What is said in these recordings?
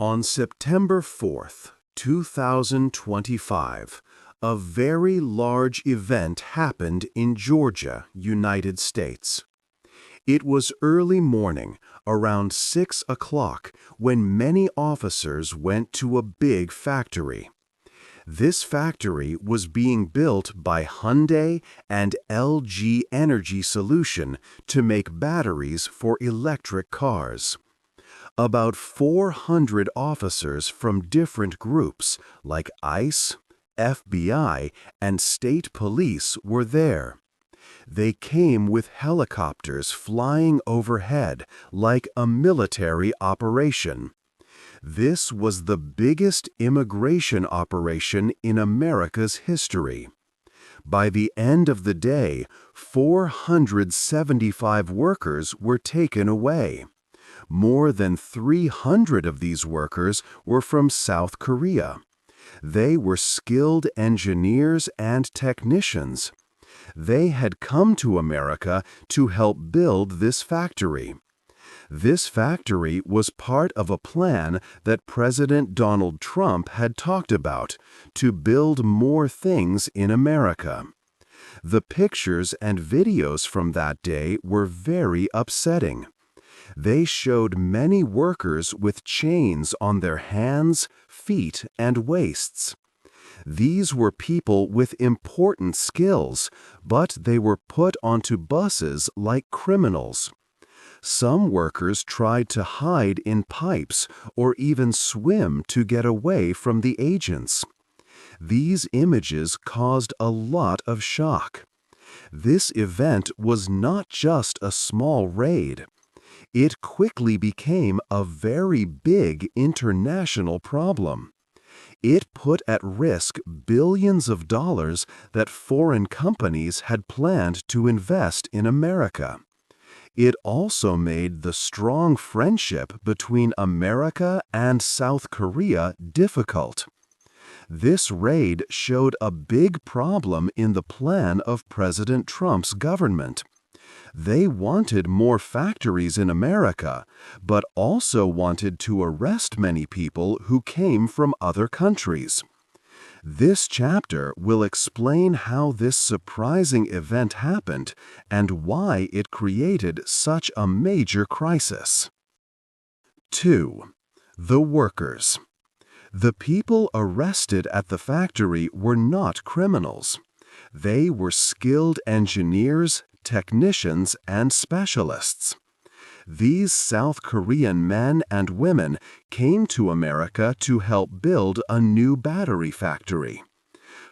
On September 4th, 2025, a very large event happened in Georgia, United States. It was early morning, around 6 o'clock, when many officers went to a big factory. This factory was being built by Hyundai and LG Energy Solution to make batteries for electric cars. About 400 officers from different groups like ICE, FBI, and state police were there. They came with helicopters flying overhead like a military operation. This was the biggest immigration operation in America's history. By the end of the day, 475 workers were taken away. More than 300 of these workers were from South Korea. They were skilled engineers and technicians. They had come to America to help build this factory. This factory was part of a plan that President Donald Trump had talked about to build more things in America. The pictures and videos from that day were very upsetting. They showed many workers with chains on their hands, feet, and waists. These were people with important skills, but they were put onto buses like criminals. Some workers tried to hide in pipes or even swim to get away from the agents. These images caused a lot of shock. This event was not just a small raid. It quickly became a very big international problem. It put at risk billions of dollars that foreign companies had planned to invest in America. It also made the strong friendship between America and South Korea difficult. This raid showed a big problem in the plan of President Trump's government. They wanted more factories in America, but also wanted to arrest many people who came from other countries. This chapter will explain how this surprising event happened and why it created such a major crisis. 2. The workers. The people arrested at the factory were not criminals. They were skilled engineers, technicians, and specialists. These South Korean men and women came to America to help build a new battery factory.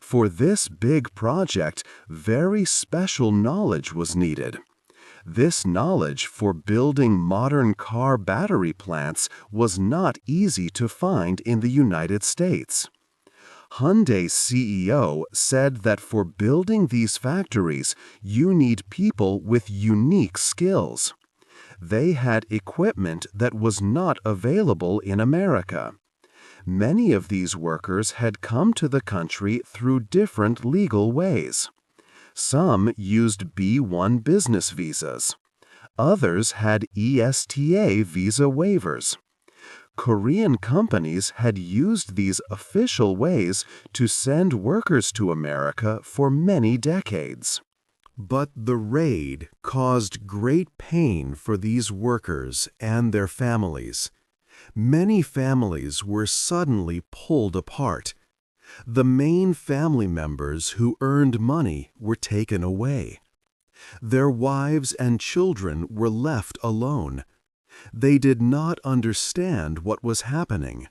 For this big project, very special knowledge was needed. This knowledge for building modern car battery plants was not easy to find in the United States. Hyundai's CEO said that for building these factories, you need people with unique skills. They had equipment that was not available in America. Many of these workers had come to the country through different legal ways. Some used B-1 business visas. Others had ESTA visa waivers. Korean companies had used these official ways to send workers to America for many decades. But the raid caused great pain for these workers and their families. Many families were suddenly pulled apart. The main family members who earned money were taken away. Their wives and children were left alone. They did not understand what was happening.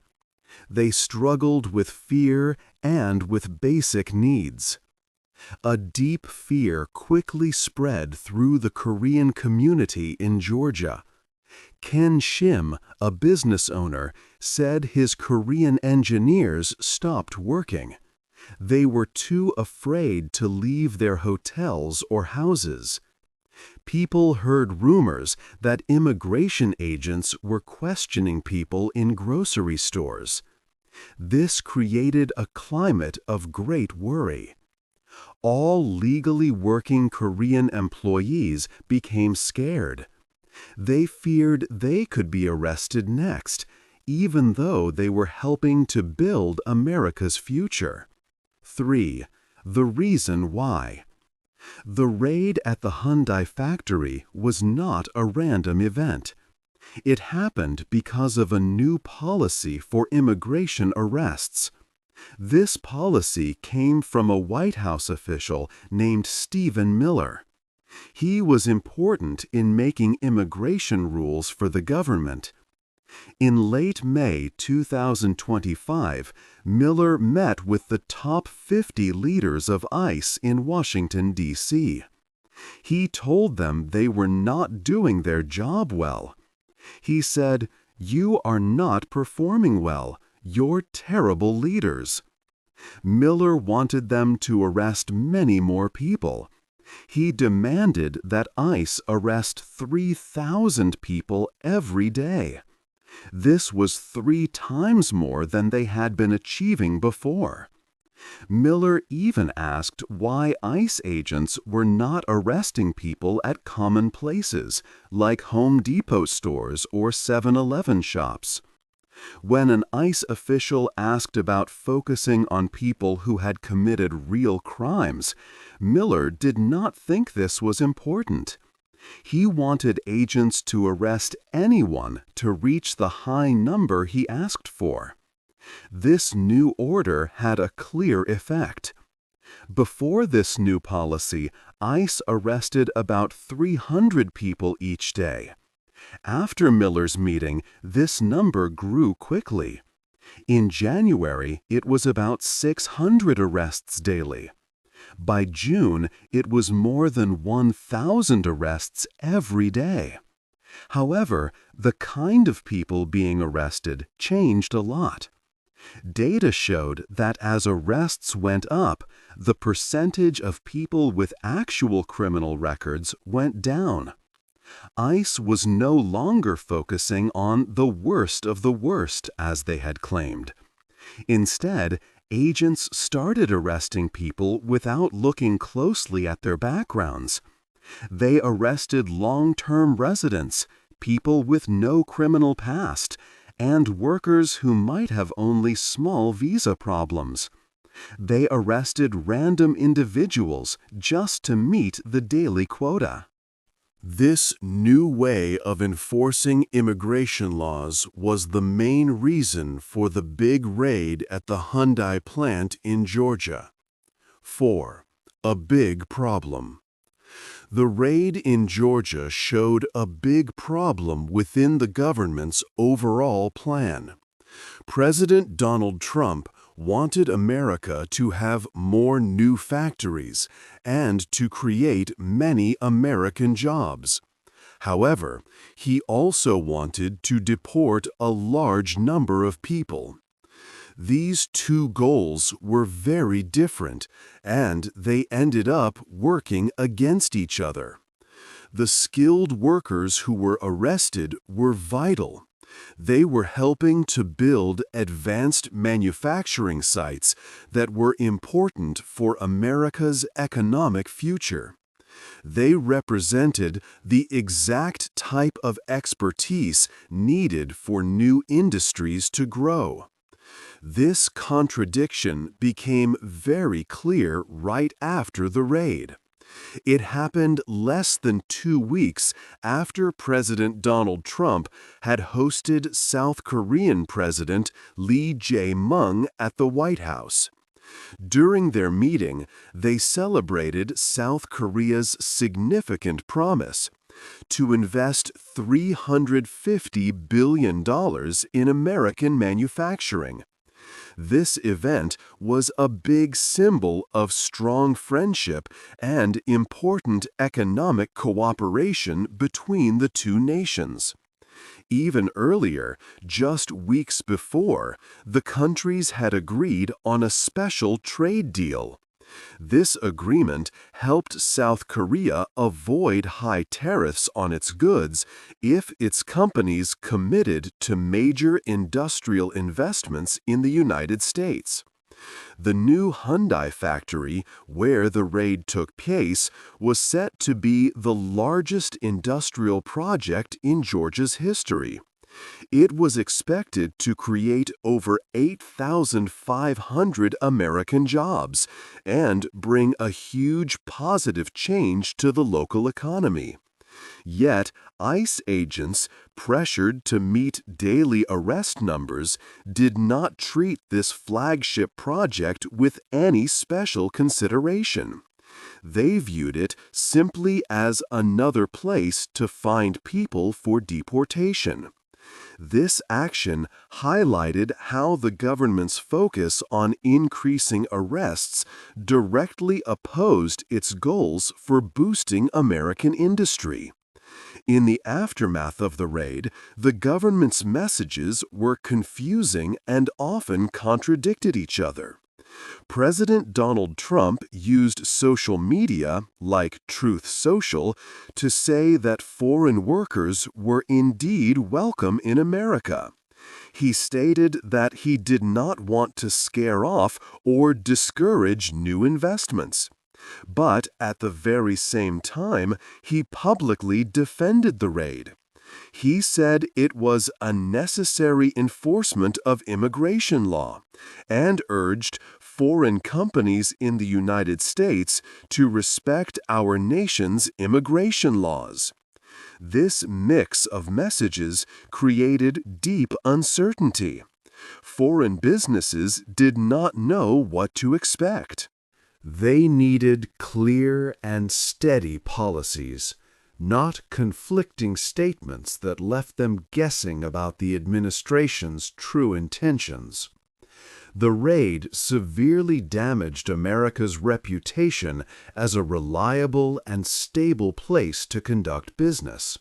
They struggled with fear and with basic needs. A deep fear quickly spread through the Korean community in Georgia. Ken Shim, a business owner, said his Korean engineers stopped working. They were too afraid to leave their hotels or houses. People heard rumors that immigration agents were questioning people in grocery stores. This created a climate of great worry. All legally working Korean employees became scared. They feared they could be arrested next, even though they were helping to build America's future. 3. The reason why. The raid at the Hyundai factory was not a random event. It happened because of a new policy for immigration arrests. This policy came from a White House official named Stephen Miller. He was important in making immigration rules for the government. In late May 2025, Miller met with the top 50 leaders of ICE in Washington, D.C. He told them they were not doing their job well. He said, "You are not performing well. You're terrible leaders." Miller wanted them to arrest many more people. He demanded that ICE arrest 3,000 people every day. This was 3 times more than they had been achieving before. Miller even asked why ICE agents were not arresting people at common places, like Home Depot stores or 7-Eleven shops. When an ICE official asked about focusing on people who had committed real crimes, Miller did not think this was important. He wanted agents to arrest anyone to reach the high number he asked for. This new order had a clear effect. Before this new policy, ICE arrested about 300 people each day. After Miller's meeting, this number grew quickly. In January, it was about 600 arrests daily. By June, it was more than 1,000 arrests every day. However, the kind of people being arrested changed a lot. Data showed that as arrests went up, the percentage of people with actual criminal records went down. ICE was no longer focusing on the worst of the worst, as they had claimed. Instead, agents started arresting people without looking closely at their backgrounds. They arrested long-term residents, people with no criminal past, and workers who might have only small visa problems. They arrested random individuals just to meet the daily quota. This new way of enforcing immigration laws was the main reason for the big raid at the Hyundai plant in Georgia. 4. A big problem. The raid in Georgia showed a big problem within the government's overall plan. President Donald Trump wanted America to have more new factories and to create many American jobs. However, he also wanted to deport a large number of people. These two goals were very different, and they ended up working against each other. The skilled workers who were arrested were vital. They were helping to build advanced manufacturing sites that were important for America's economic future. They represented the exact type of expertise needed for new industries to grow. This contradiction became very clear right after the raid. It happened less than 2 weeks after President Donald Trump had hosted South Korean President Lee Jae-myung at the White House. During their meeting, they celebrated South Korea's significant promise to invest $350 billion in American manufacturing. This event was a big symbol of strong friendship and important economic cooperation between the two nations. Even earlier, just weeks before, the countries had agreed on a special trade deal. This agreement helped South Korea avoid high tariffs on its goods if its companies committed to major industrial investments in the United States. The new Hyundai factory, where the raid took place, was set to be the largest industrial project in Georgia's history. It was expected to create over 8,500 American jobs and bring a huge positive change to the local economy. Yet, ICE agents, pressured to meet daily arrest numbers, did not treat this flagship project with any special consideration. They viewed it simply as another place to find people for deportation. This action highlighted how the government's focus on increasing arrests directly opposed its goals for boosting American industry. In the aftermath of the raid, the government's messages were confusing and often contradicted each other. President Donald Trump used social media, like Truth Social, to say that foreign workers were indeed welcome in America. He stated that he did not want to scare off or discourage new investments. But at the very same time, he publicly defended the raid. He said it was a necessary enforcement of immigration law and urged foreign companies in the United States to respect our nation's immigration laws. This mix of messages created deep uncertainty. Foreign businesses did not know what to expect. They needed clear and steady policies, not conflicting statements that left them guessing about the administration's true intentions. The raid severely damaged America's reputation as a reliable and stable place to conduct business.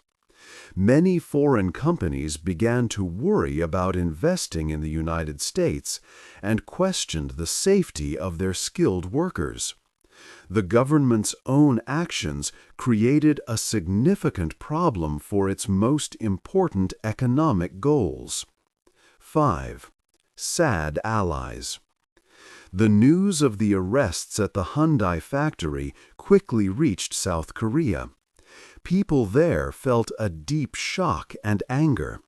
Many foreign companies began to worry about investing in the United States and questioned the safety of their skilled workers. The government's own actions created a significant problem for its most important economic goals. 5. Sad allies. The news of the arrests at the Hyundai factory quickly reached South Korea. People there felt a deep shock and anger.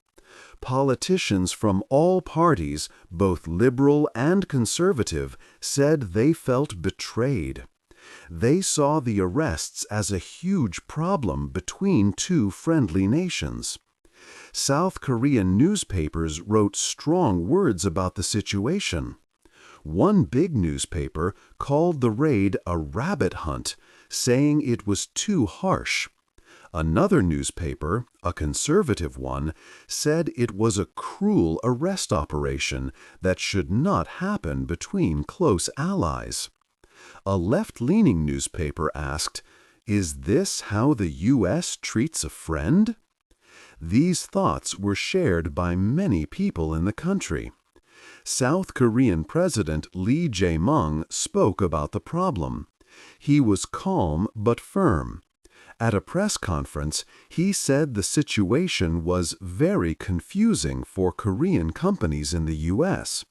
Politicians from all parties, both liberal and conservative, said they felt betrayed. They saw the arrests as a huge problem between two friendly nations. South Korean newspapers wrote strong words about the situation. One big newspaper called the raid a rabbit hunt, saying it was too harsh. Another newspaper, a conservative one, said it was a cruel arrest operation that should not happen between close allies. A left-leaning newspaper asked, "Is this how the U.S. treats a friend?" These thoughts were shared by many people in the country. South Korean President Lee Jae-myung spoke about the problem. He was calm but firm. At a press conference, he said the situation was very confusing for Korean companies in the U.S.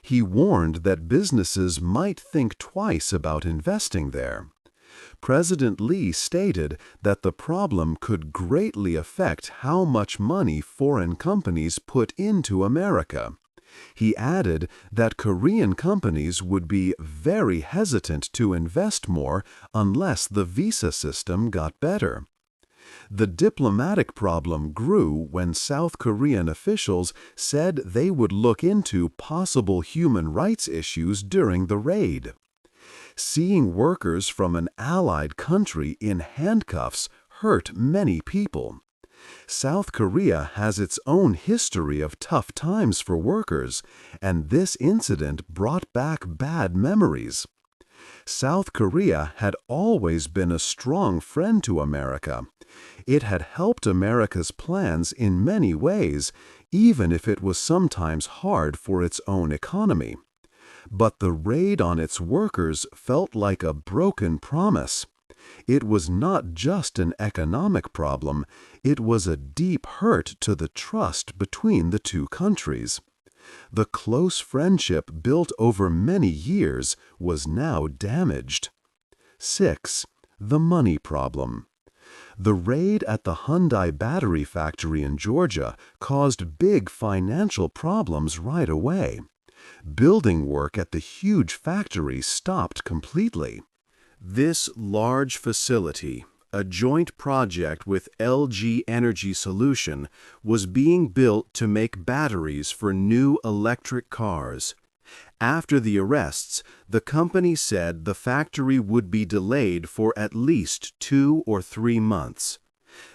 He warned that businesses might think twice about investing there. President Lee stated that the problem could greatly affect how much money foreign companies put into America. He added that Korean companies would be very hesitant to invest more unless the visa system got better. The diplomatic problem grew when South Korean officials said they would look into possible human rights issues during the raid. Seeing workers from an allied country in handcuffs hurt many people. South Korea has its own history of tough times for workers, and this incident brought back bad memories. South Korea had always been a strong friend to America. It had helped America's plans in many ways, even if it was sometimes hard for its own economy. But the raid on its workers felt like a broken promise. It was not just an economic problem, it was a deep hurt to the trust between the two countries. The close friendship built over many years was now damaged. 6. The money problem. The raid at the Hyundai battery factory in Georgia caused big financial problems right away. Building work at the huge factory stopped completely. This large facility, a joint project with LG Energy Solution, was being built to make batteries for new electric cars. After the arrests, the company said the factory would be delayed for at least 2 or 3 months.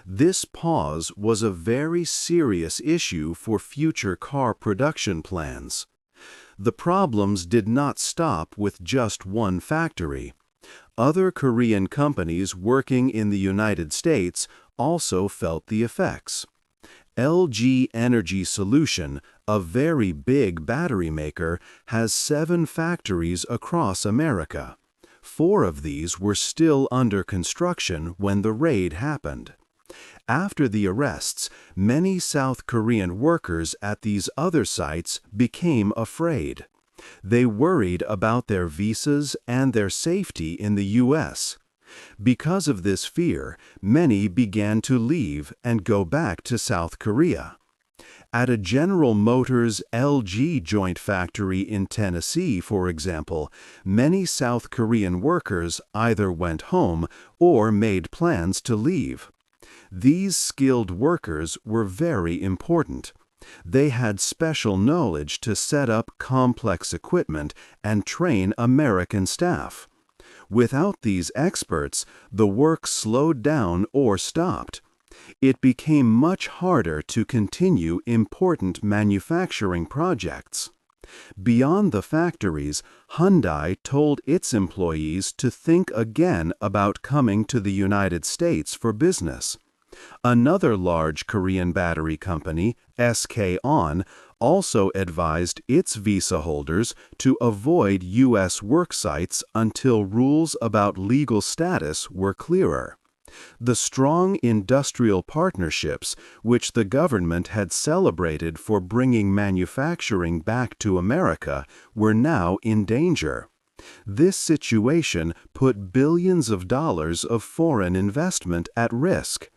This pause was a very serious issue for future car production plans. The problems did not stop with just one factory. Other Korean companies working in the United States also felt the effects. LG Energy Solution, a very big battery maker, has 7 factories across America. 4 of these were still under construction when the raid happened. After the arrests, many South Korean workers at these other sites became afraid. They worried about their visas and their safety in the U.S. Because of this fear, many began to leave and go back to South Korea. At a General Motors LG joint factory in Tennessee, for example, many South Korean workers either went home or made plans to leave. These skilled workers were very important. They had special knowledge to set up complex equipment and train American staff. Without these experts, the work slowed down or stopped. It became much harder to continue important manufacturing projects. Beyond the factories, Hyundai told its employees to think again about coming to the United States for business. Another large Korean battery company, SK On, also advised its visa holders to avoid U.S. work sites until rules about legal status were clearer. The strong industrial partnerships, which the government had celebrated for bringing manufacturing back to America, were now in danger. This situation put billions of dollars of foreign investment at risk.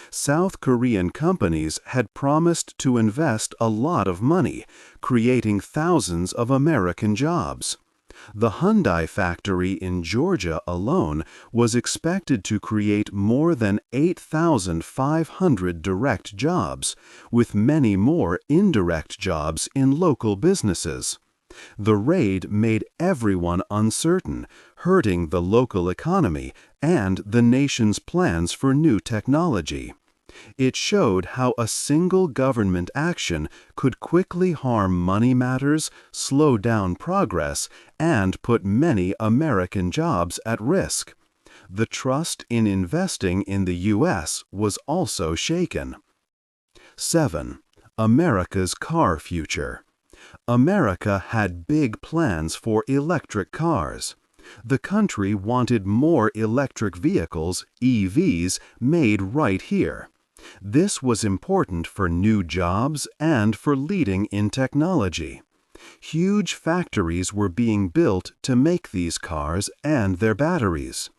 South Korean companies had promised to invest a lot of money, creating thousands of American jobs. The Hyundai factory in Georgia alone was expected to create more than 8,500 direct jobs, with many more indirect jobs in local businesses. The raid made everyone uncertain, hurting the local economy and the nation's plans for new technology. It showed how a single government action could quickly harm money matters, slow down progress, and put many American jobs at risk. The trust in investing in the U.S. was also shaken. 7. America's car future. America had big plans for electric cars. The country wanted more electric vehicles, EVs, made right here. This was important for new jobs and for leading in technology. Huge factories were being built to make these cars and their batteries.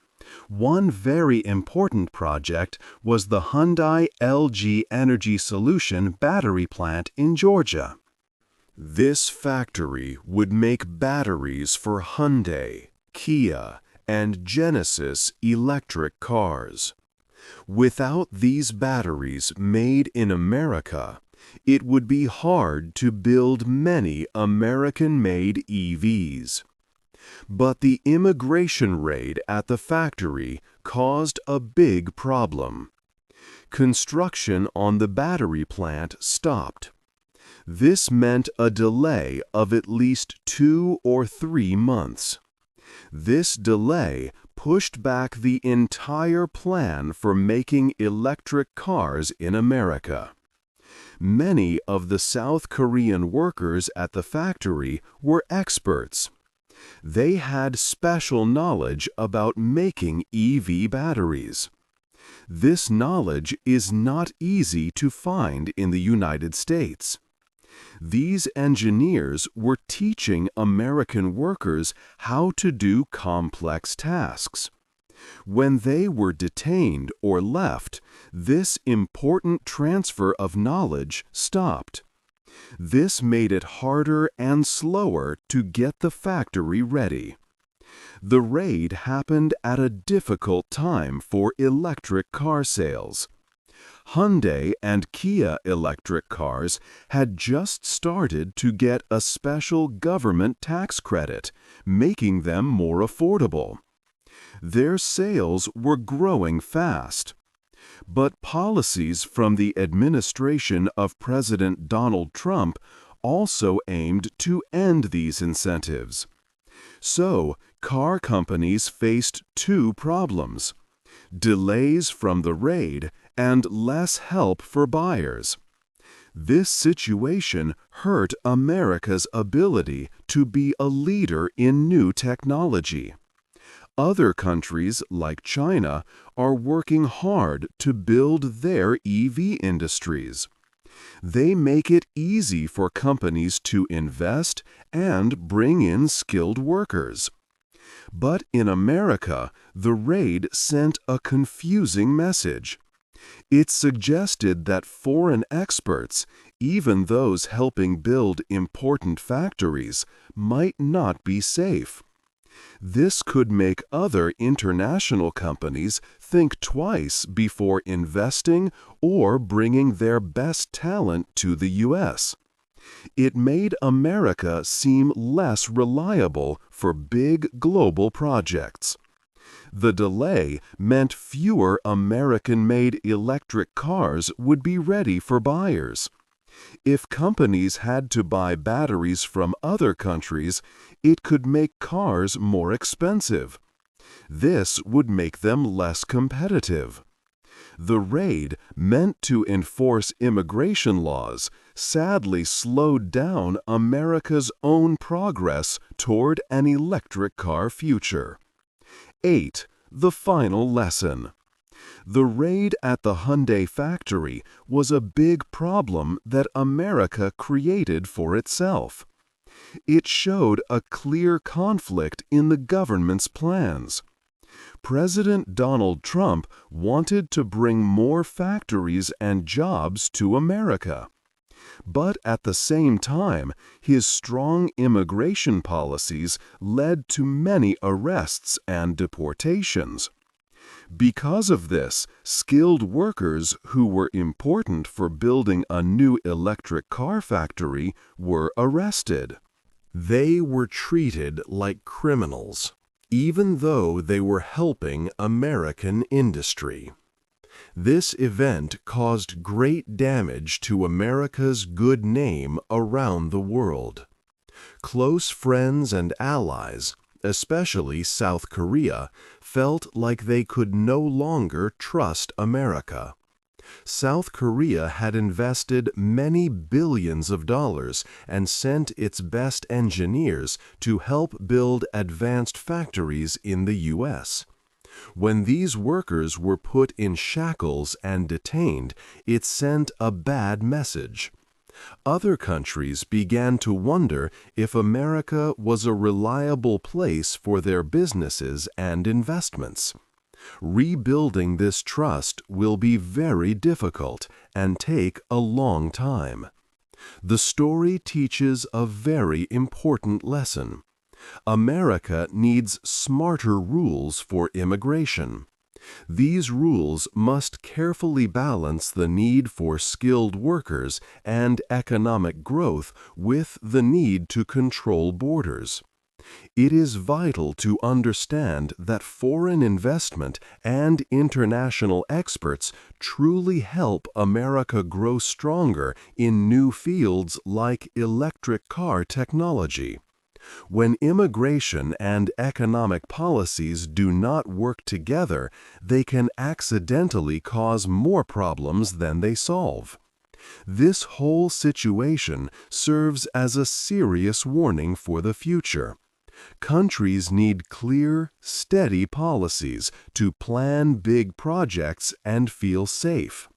One very important project was the Hyundai LG Energy Solution battery plant in Georgia. This factory would make batteries for Hyundai, Kia, and Genesis electric cars. Without these batteries made in America, it would be hard to build many American-made EVs. But the immigration raid at the factory caused a big problem. Construction on the battery plant stopped. This meant a delay of at least 2 or 3 months. This delay pushed back the entire plan for making electric cars in America. Many of the South Korean workers at the factory were experts. They had special knowledge about making EV batteries. This knowledge is not easy to find in the United States. These engineers were teaching American workers how to do complex tasks. When they were detained or left, this important transfer of knowledge stopped. This made it harder and slower to get the factory ready. The raid happened at a difficult time for electric car sales. Hyundai and Kia electric cars had just started to get a special government tax credit, making them more affordable. Their sales were growing fast. But policies from the administration of President Donald Trump also aimed to end these incentives. So, car companies faced two problems: delays from the raid and less help for buyers. This situation hurt America's ability to be a leader in new technology. Other countries, like China, are working hard to build their EV industries. They make it easy for companies to invest and bring in skilled workers. But in America, the raid sent a confusing message. It suggested that foreign experts, even those helping build important factories, might not be safe. This could make other international companies think twice before investing or bringing their best talent to the U.S. It made America seem less reliable for big global projects. The delay meant fewer American-made electric cars would be ready for buyers. If companies had to buy batteries from other countries, it could make cars more expensive. This would make them less competitive. The raid, meant to enforce immigration laws, sadly slowed down America's own progress toward an electric car future. 8. The final lesson. The raid at the Hyundai factory was a big problem that America created for itself. It showed a clear conflict in the government's plans. President Donald Trump wanted to bring more factories and jobs to America. But at the same time, his strong immigration policies led to many arrests and deportations. Because of this, skilled workers who were important for building a new electric car factory were arrested. They were treated like criminals, even though they were helping American industry. This event caused great damage to America's good name around the world. Close friends and allies, especially South Korea, felt like they could no longer trust America. South Korea had invested many billions of dollars and sent its best engineers to help build advanced factories in the U.S. When these workers were put in shackles and detained, it sent a bad message. Other countries began to wonder if America was a reliable place for their businesses and investments. Rebuilding this trust will be very difficult and take a long time. The story teaches a very important lesson. America needs smarter rules for immigration. These rules must carefully balance the need for skilled workers and economic growth with the need to control borders. It is vital to understand that foreign investment and international experts truly help America grow stronger in new fields like electric car technology. When immigration and economic policies do not work together, they can accidentally cause more problems than they solve. This whole situation serves as a serious warning for the future. Countries need clear, steady policies to plan big projects and feel safe.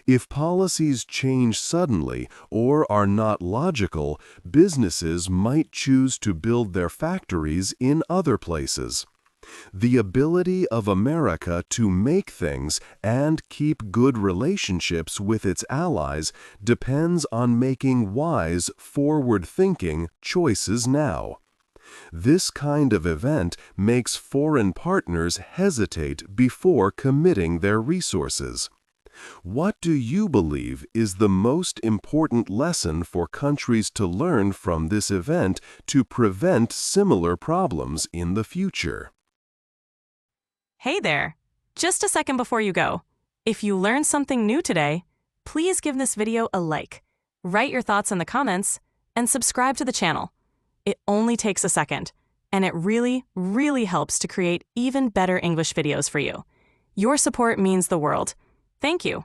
If policies change suddenly or are not logical, businesses might choose to build their factories in other places. The ability of America to make things and keep good relationships with its allies depends on making wise, forward-thinking choices now. This kind of event makes foreign partners hesitate before committing their resources. What do you believe is the most important lesson for countries to learn from this event to prevent similar problems in the future? Hey there! Just a second before you go. If you learned something new today, please give this video a like, write your thoughts in the comments, and subscribe to the channel. It only takes a second, and it really, really helps to create even better English videos for you. Your support means the world. Thank you.